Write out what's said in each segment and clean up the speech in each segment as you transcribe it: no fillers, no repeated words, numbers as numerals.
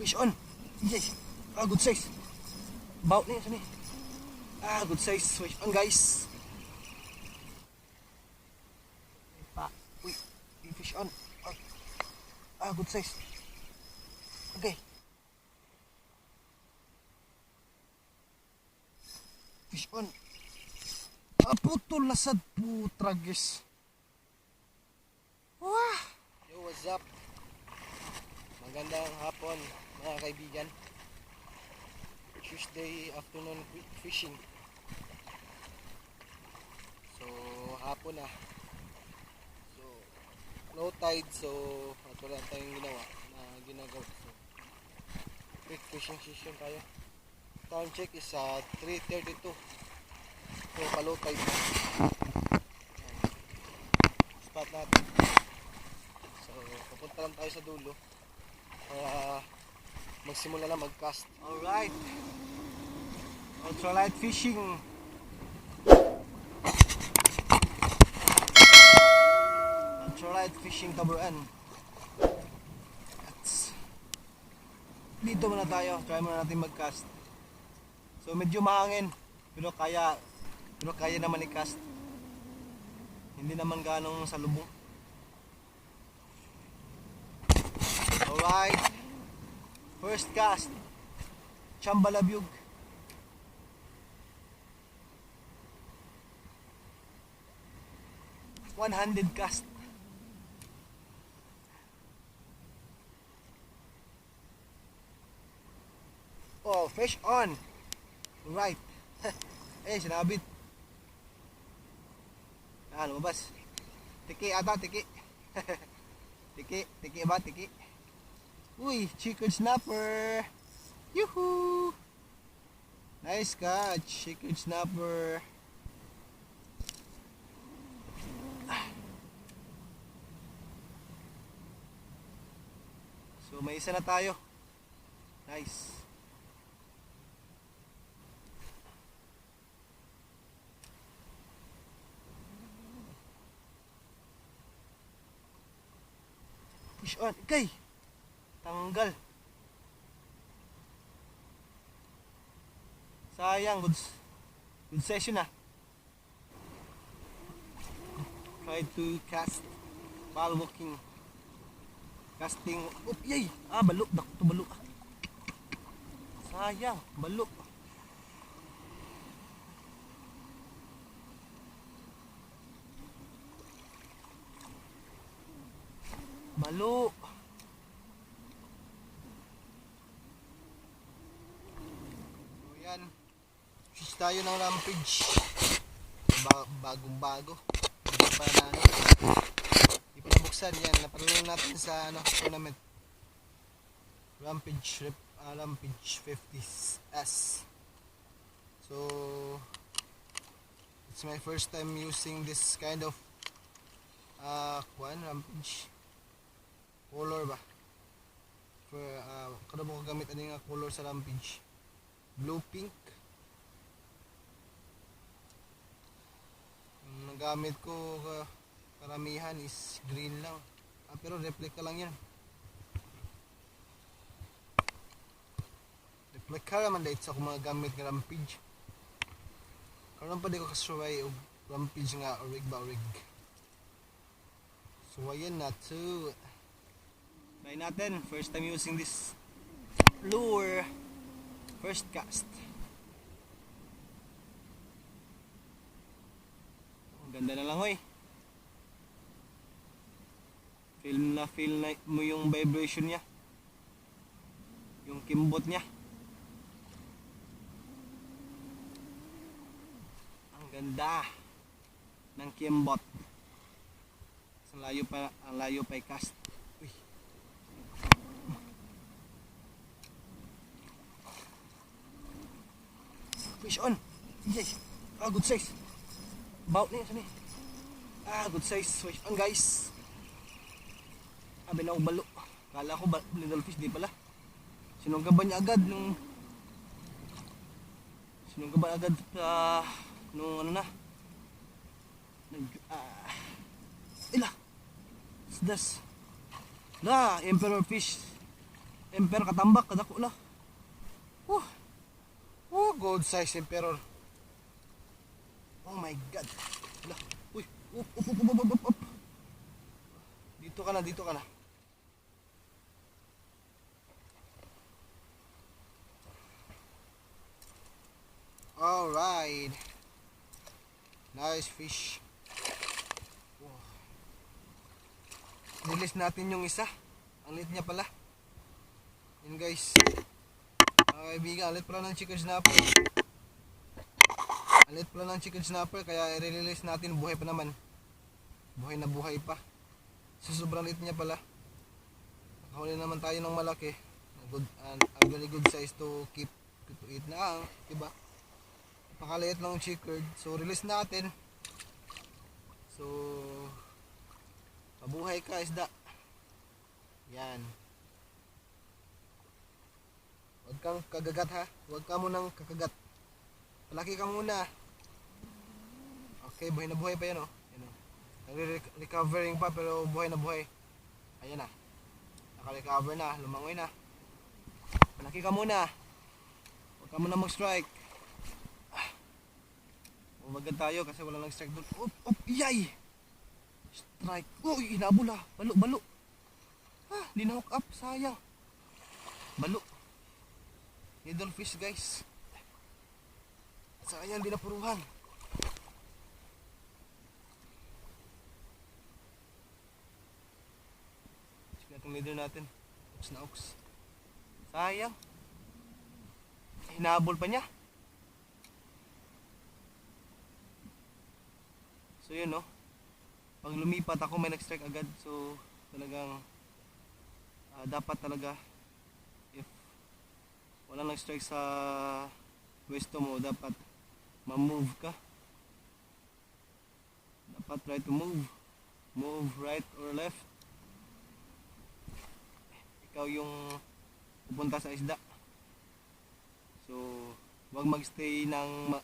Fish on. Yay. Good size. Baut ni sini. Good size fish on guys. Uy, fish on. Good size. Okay. Fish on. Putol na sad putra guys. Wah. Yo, what's up? Magandang hapon mga kaibigan. Tuesday afternoon fishing. So, hapon na. So, low tide, so at wala tayong ginagawa. So, quick fishing session tayo. Time check is 3:32. So, pa-low tide na. Spot natin. So, papunta lang tayo sa dulo para magsimula na mag-cast. Alright. Ultralight fishing. Ultralight fishing taburan. Dito muna tayo. Try muna natin mag-cast. So medyo mahangin. Pero kaya naman i-cast. Hindi naman ganong salubong. Alright. First cast. Chambalabyug. One-handed cast. Oh, fish on. Right. Sinabit. Lumabas. Tiki ata, tiki. Tiki ba, tiki. Uy, chicken snapper. Yuhu! Nice catch, chicken snapper. So may isa na tayo. Nice. Push on. Okay. Tanggal. Sayang, good session Try to cast while walking. Casting. Yay! Balo. Dakto balo. Sayang, balo. Balo. Fish tayo ng rampage. Bagong-bago. Hindi pa nabuksan yan. Napanalo natin sa tournament. Rampage 50s. So it's my first time using this kind of rampage. Color ba? For kada mo gamit ani nga color sa rampage. Blue pink. Ang nagamit ko karamihan is green lang. Pero replica lang yan. Replica naman dahil sa mga gamit ng rampage. Karoon pa di ko kasuway o rampage nga orig ba orig. So ayan na to. Try natin. First time using this lure. First cast. Ganda na lang hoy. Feel na mo yung vibration niya. Yung kimbot niya. Ang ganda ng kimbot. Ang layo pa i-cast. Uy. Fish on. Yay. Good size. Baut ni sini. Good size fish on guys. Binaw balo. Kala ko little fish, di pala. Sinunggaban niya agad nung nung Ila. That's emperor fish. Emperor katambak kadako la. Oh, oh, gold size emperor. Oh my god. Hala. Uy, up, up, up, up, up, up, up. Dito ka na, dito ka na. Alright. Nice fish. Wow. Release natin yung isa. Ang lit niya pala. Yun guys. Mga kaibigan, ang lit pala ng chicken snapper. Ang lit pala ng chicken snapper, kaya i-release natin, buhay pa naman. Buhay na buhay pa. So sobrang lit niya pala. Nakahuli naman tayo ng malaki. A very good size to keep to eat na, diba? Napakaliit ng chickered. So release natin. So mabuhay ka isda. Yan. Huwag kang kagagat ha. Huwag ka munang kakagat. Palaki ka muna. Okay, buhay na buhay pa yan, oh. Yan, oh. Nagre-recovering pa pero buhay na buhay. Ayan na. Naka-recover na. Lumangoy na. Palaki ka muna. Huwag ka muna mag-strike. Umagad tayo kasi wala nang strike doon. Up, up, iyay! Strike. Uy, inabol ha. Balo, balo. Ah, di na hook up. Sayang. Balo. Needle fish guys. Sayang, di na puruhan. Check natin leader natin. Ox na ox. Sayang. Hinabol pa niya. So yun, no. Pag lumipat ako may nag-strike agad. So talagang dapat talaga if walang nag-strike sa pwesto mo, dapat ma-move ka. Dapat try to move. Move right or left. Ikaw yung pupunta sa isda. So wag magstay ng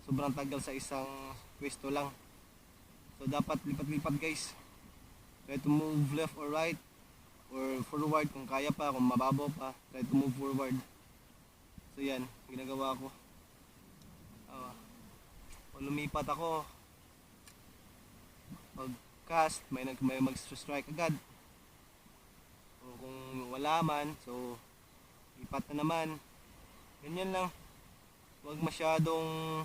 sobrang tagal sa isang pwesto lang. So dapat lipat-lipat guys. Try to move left or right or forward kung kaya pa, kung mababaw pa, try to move forward. So yan, ginagawa ko. Kung lumipat ako, pag cast, may mag-strike agad. O kung wala man, so lipat na naman. Ganyan lang. Huwag masyadong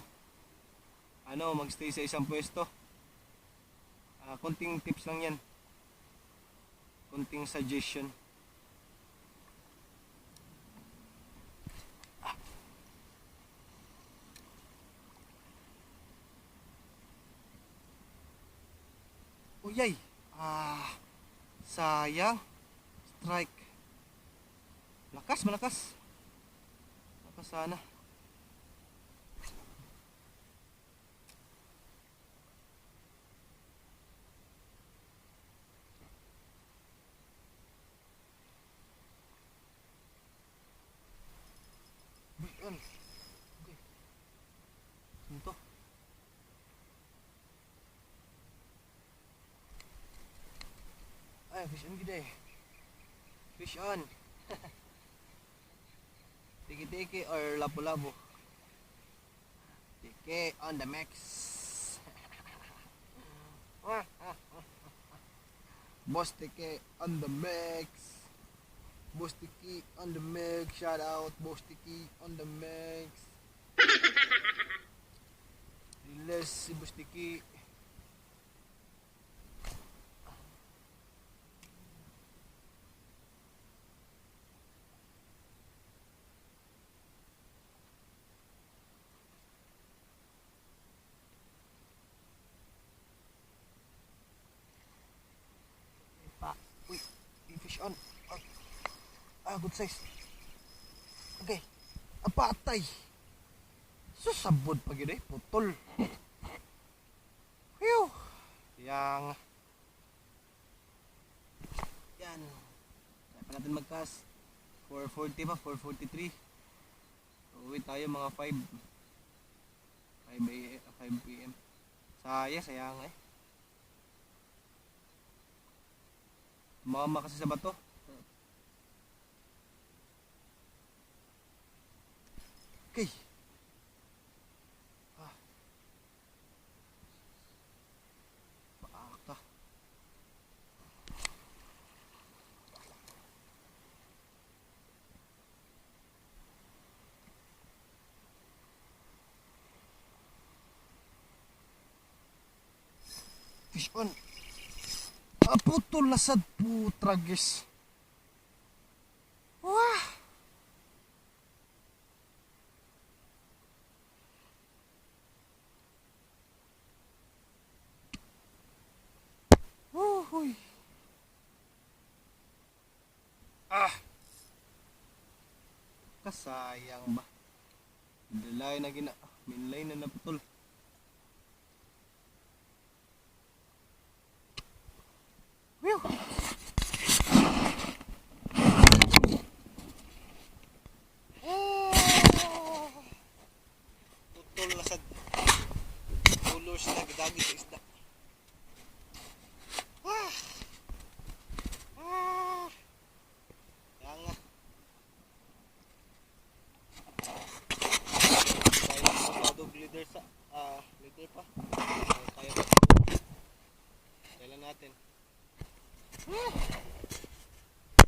magstay sa isang pwesto. Konting tips lang yan. Konting suggestion. Uyay. Sayang. Strike. Lakas, malakas. Lakas sana. Ayan. Okay. Ito. Ay, fish on gede. Fish on. Tiki-tiki or lapu-lapu. Tiki on the max. Boss Tiki on the max. Boss Tiki on the max. Shout out Boss Tiki on the max. Release si Boss Tiki. Uy, fish on. Good size. Okay. Apatay. Susabod pa gid putol. Phew. Yang. Yan. Kaya pa natin mag-cast. 440 pa, 443. Uwi tayo mga 5 p.m. Sayang eh. Mama kasi sa bato. Okay. Ah. Paaka. Fish on. Putol na sad putragis. Wah. Uhuy. Kasayang ba? Dalay na gina. Minlay na naputol. Whew. Putol na sad. Ulos na gidagi sa isda.